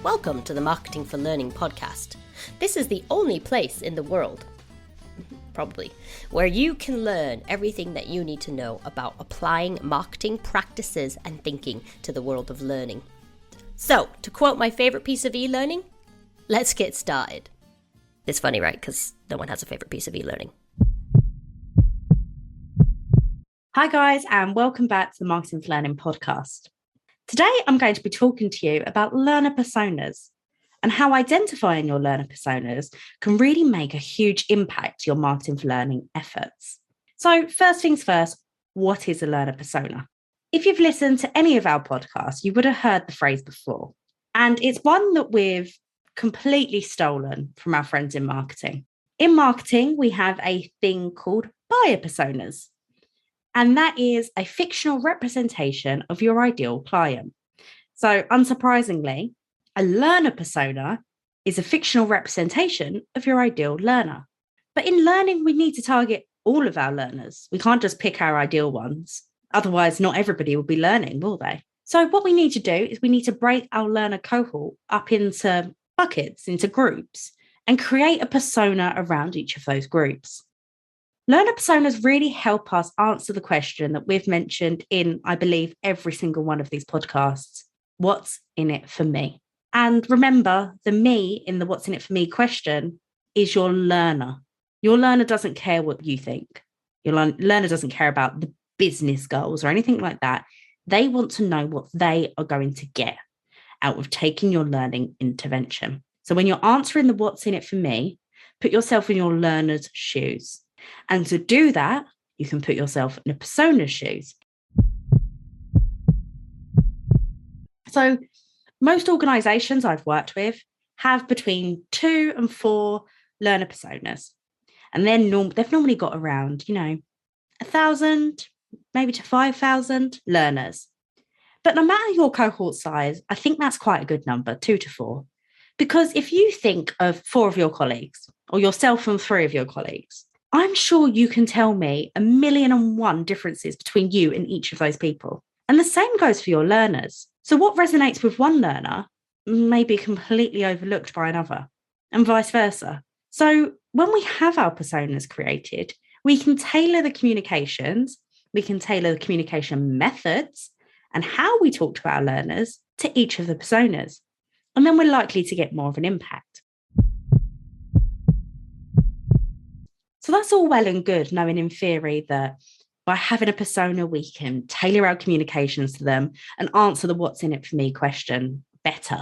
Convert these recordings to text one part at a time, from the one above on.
Welcome to the Marketing for Learning podcast. This is the only place in the world, probably, where you can learn everything that you need to know about applying marketing practices and thinking to the world of learning. So, to quote my favorite piece of e-learning, let's get started. It's funny, right? Because no one has a favorite piece of e-learning. Hi guys, and welcome back to the Marketing for Learning podcast. Today, I'm going to be talking to you about learner personas and how identifying your learner personas can really make a huge impact to your Marketing for Learning efforts. So first things first, what is a learner persona? If you've listened to any of our podcasts, you would have heard the phrase before, and it's one that we've completely stolen from our friends in marketing. In marketing, we have a thing called buyer personas. And that is a fictional representation of your ideal client. So unsurprisingly, a learner persona is a fictional representation of your ideal learner. But in learning, we need to target all of our learners. We can't just pick our ideal ones. Otherwise, not everybody will be learning, will they? So what we need to do is we need to break our learner cohort up into buckets, into groups, and create a persona around each of those groups. Learner personas really help us answer the question that we've mentioned in, I believe, every single one of these podcasts. What's in it for me? And remember, the me in the what's in it for me question is your learner. Your learner doesn't care what you think. Your learner doesn't care about the business goals or anything like that. They want to know what they are going to get out of taking your learning intervention. So when you're answering the what's in it for me, put yourself in your learner's shoes. And to do that, you can put yourself in a persona's shoes. So most organizations I've worked with have between 2 and 4 learner personas. And then they've normally got around, 1,000, maybe to 5,000 learners. But no matter your cohort size, I think that's quite a good number, 2 to 4. Because if you think of 4 of your colleagues or yourself and 3 of your colleagues, I'm sure you can tell me 1,000,001 differences between you and each of those people. And the same goes for your learners. So what resonates with one learner may be completely overlooked by another, and vice versa. So when we have our personas created, we can tailor the communications, we can tailor the communication methods and how we talk to our learners to each of the personas. And then we're likely to get more of an impact. So that's all well and good, knowing in theory that by having a persona, we can tailor our communications to them and answer the what's in it for me question better.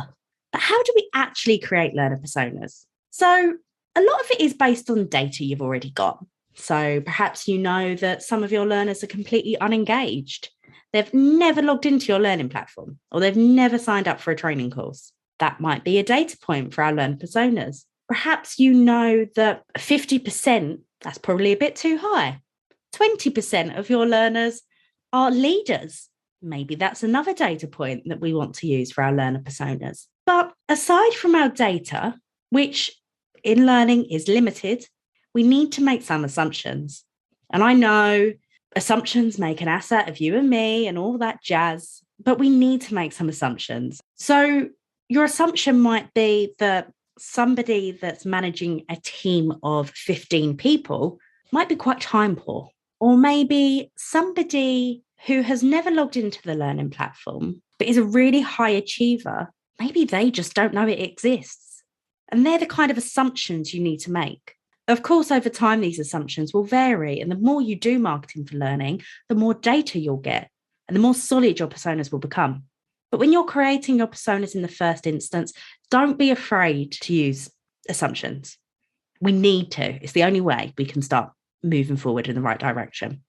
But how do we actually create learner personas? So a lot of it is based on data you've already got. So perhaps you know that some of your learners are completely unengaged. They've never logged into your learning platform, or they've never signed up for a training course. That might be a data point for our learner personas. Perhaps you know that 50%, that's probably a bit too high. 20% of your learners are leaders. Maybe that's another data point that we want to use for our learner personas. But aside from our data, which in learning is limited, we need to make some assumptions. And I know assumptions make an asset of you and me and all that jazz, but we need to make some assumptions. So your assumption might be that somebody that's managing a team of 15 people might be quite time poor. Or maybe somebody who has never logged into the learning platform, but is a really high achiever, maybe they just don't know it exists. And they're the kind of assumptions you need to make. Of course, over time, these assumptions will vary. And the more you do marketing for learning, the more data you'll get and the more solid your personas will become. But when you're creating your personas in the first instance, don't be afraid to use assumptions. We need to. It's the only way we can start moving forward in the right direction.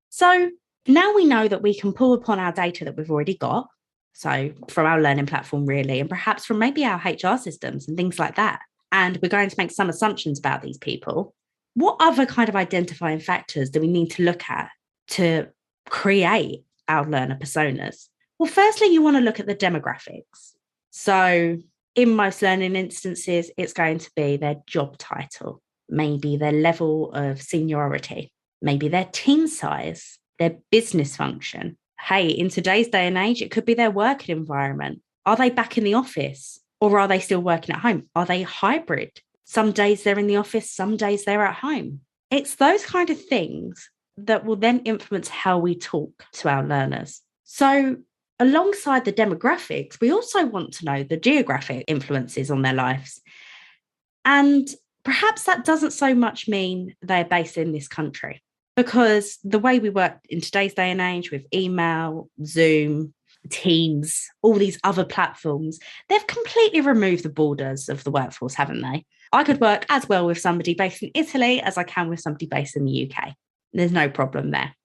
So now we know that we can pull upon our data that we've already got. So from our learning platform, really, and perhaps from maybe our HR systems and things like that. And we're going to make some assumptions about these people. What other kind of identifying factors do we need to look at to create our learner personas? Well, firstly, you want to look at the demographics. So in most learning instances, it's going to be their job title, maybe their level of seniority, maybe their team size, their business function, Hey, in today's day and age, it could be their working environment. Are they back in the office or are they still working at home? Are they hybrid? Some days they're in the office, some days they're at home. It's those kind of things that will then influence how we talk to our learners. So, alongside the demographics, we also want to know the geographic influences on their lives. And perhaps that doesn't so much mean they're based in this country, because the way we work in today's day and age with email, Zoom, Teams, all these other platforms, they've completely removed the borders of the workforce, haven't they? I could work as well with somebody based in Italy as I can with somebody based in the UK. There's no problem there.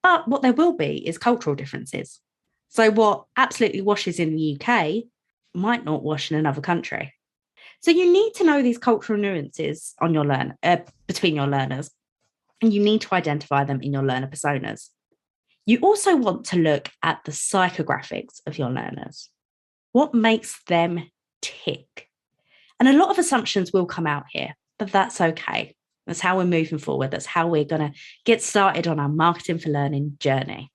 But what there will be is cultural differences. So what absolutely washes in the UK might not wash in another country. So you need to know these cultural nuances on your between your learners, and you need to identify them in your learner personas. You also want to look at the psychographics of your learners. What makes them tick? And a lot of assumptions will come out here, but that's okay. That's how we're moving forward. That's how we're going to get started on our marketing for learning journey.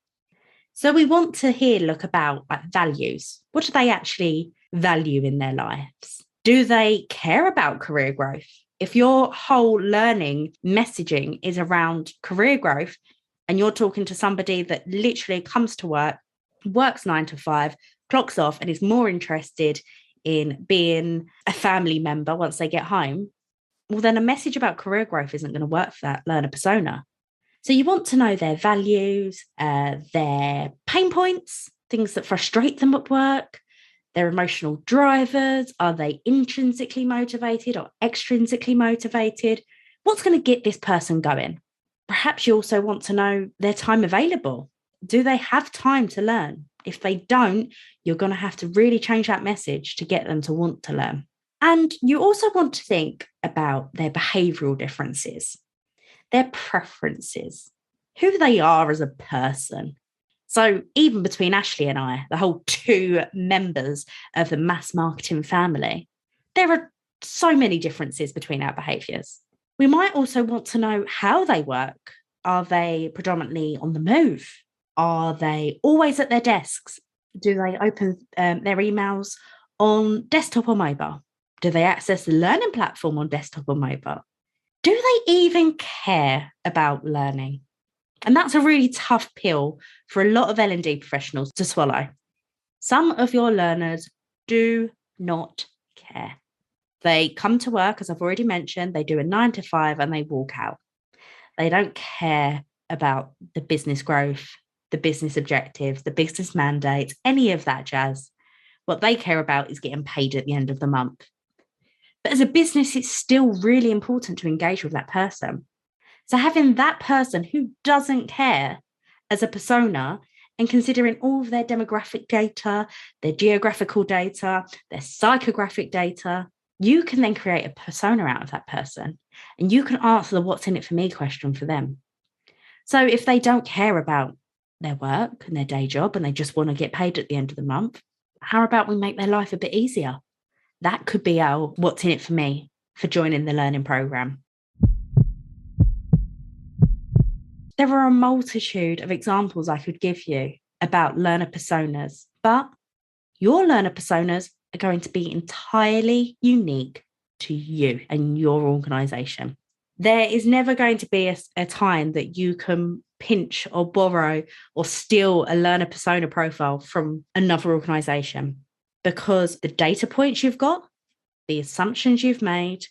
So we want to look about values. What do they actually value in their lives? Do they care about career growth? If your whole learning messaging is around career growth and you're talking to somebody that literally comes to work, works 9 to 5, clocks off, and is more interested in being a family member once they get home, well, then a message about career growth isn't going to work for that learner persona. So you want to know their values, their pain points, things that frustrate them at work, their emotional drivers. Are they intrinsically motivated or extrinsically motivated? What's going to get this person going? Perhaps you also want to know their time available. Do they have time to learn? If they don't, you're going to have to really change that message to get them to want to learn. And you also want to think about their behavioural differences, their preferences, who they are as a person. So even between Ashley and I, the whole 2 members of the mass marketing family, there are so many differences between our behaviours. We might also want to know how they work. Are they predominantly on the move? Are they always at their desks? Do they open their emails on desktop or mobile? Do they access the learning platform on desktop or mobile? Do they even care about learning? And that's a really tough pill for a lot of L&D professionals to swallow. Some of your learners do not care. They come to work, as I've already mentioned, they do a 9 to 5 and they walk out. They don't care about the business growth, the business objectives, the business mandates, any of that jazz. What they care about is getting paid at the end of the month. But as a business, it's still really important to engage with that person. So having that person who doesn't care as a persona and considering all of their demographic data, their geographical data, their psychographic data, you can then create a persona out of that person and you can answer the what's in it for me question for them. So if they don't care about their work and their day job and they just want to get paid at the end of the month, how about we make their life a bit easier? That could be our what's in it for me for joining the learning program. There are a multitude of examples I could give you about learner personas, but your learner personas are going to be entirely unique to you and your organisation. There is never going to be a time that you can pinch or borrow or steal a learner persona profile from another organisation, because the data points you've got, the assumptions you've made,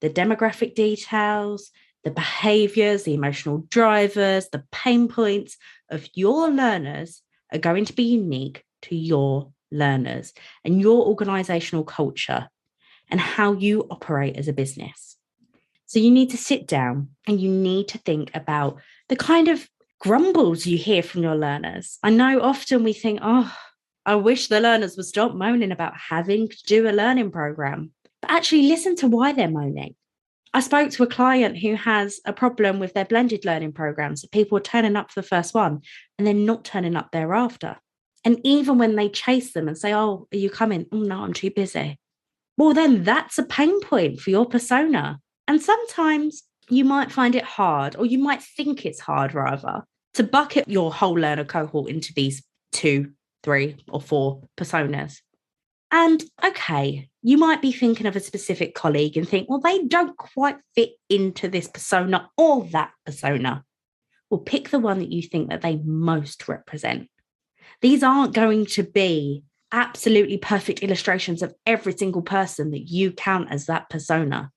the demographic details, the behaviours, the emotional drivers, the pain points of your learners are going to be unique to your learners and your organisational culture and how you operate as a business. So you need to sit down and you need to think about the kind of grumbles you hear from your learners. I know often we think, oh, I wish the learners would stop moaning about having to do a learning program, but actually listen to why they're moaning. I spoke to a client who has a problem with their blended learning programs. People are turning up for the first one and then not turning up thereafter. And even when they chase them and say, oh, are you coming? Oh, no, I'm too busy. Well, then that's a pain point for your persona. And sometimes you might find it hard, or you might think it's hard rather, to bucket your whole learner cohort into these 2, 3, or 4 personas. And okay, you might be thinking of a specific colleague and think, well, they don't quite fit into this persona or that persona. Well, pick the one that you think that they most represent. These aren't going to be absolutely perfect illustrations of every single person that you count as that persona.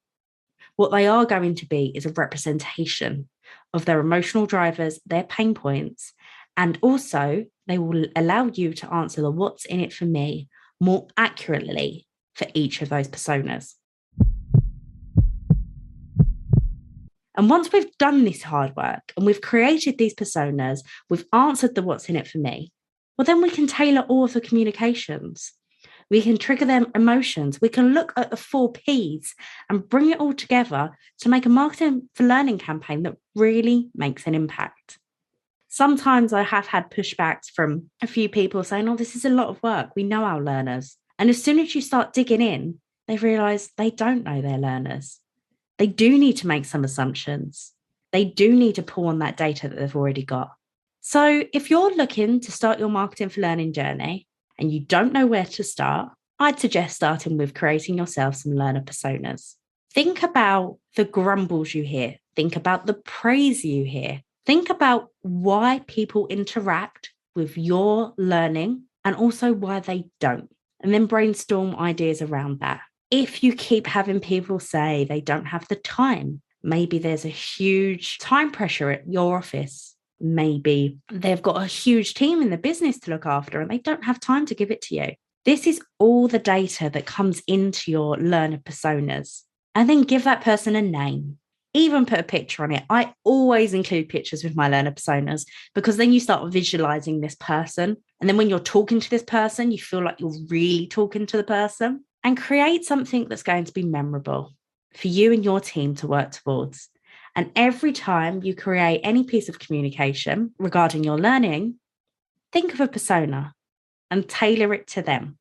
What they are going to be is a representation of their emotional drivers, their pain points, and also they will allow you to answer the what's in it for me more accurately for each of those personas. And once we've done this hard work and we've created these personas, we've answered the what's in it for me, well, then we can tailor all of the communications. We can trigger their emotions. We can look at the 4 Ps and bring it all together to make a marketing for learning campaign that really makes an impact. Sometimes I have had pushbacks from a few people saying, oh, this is a lot of work. We know our learners. And as soon as you start digging in, they realize they don't know their learners. They do need to make some assumptions. They do need to pull on that data that they've already got. So if you're looking to start your marketing for learning journey and you don't know where to start, I'd suggest starting with creating yourself some learner personas. Think about the grumbles you hear. Think about the praise you hear. Think about why people interact with your learning and also why they don't, and then brainstorm ideas around that. If you keep having people say they don't have the time, maybe there's a huge time pressure at your office. Maybe they've got a huge team in the business to look after and they don't have time to give it to you. This is all the data that comes into your learner personas. And then give that person a name. Even put a picture on it. I always include pictures with my learner personas because then you start visualizing this person. And then when you're talking to this person, you feel like you're really talking to the person, and create something that's going to be memorable for you and your team to work towards. And every time you create any piece of communication regarding your learning, think of a persona and tailor it to them.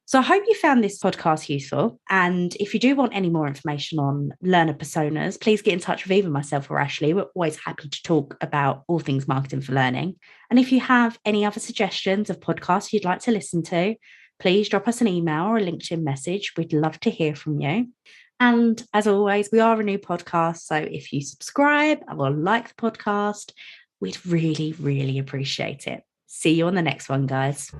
So I hope you found this podcast useful. And if you do want any more information on learner personas, please get in touch with either myself or Ashley. We're always happy to talk about all things marketing for learning. And if you have any other suggestions of podcasts you'd like to listen to, please drop us an email or a LinkedIn message. We'd love to hear from you. And as always, we are a new podcast. So if you subscribe or like the podcast, we'd really, really appreciate it. See you on the next one, guys.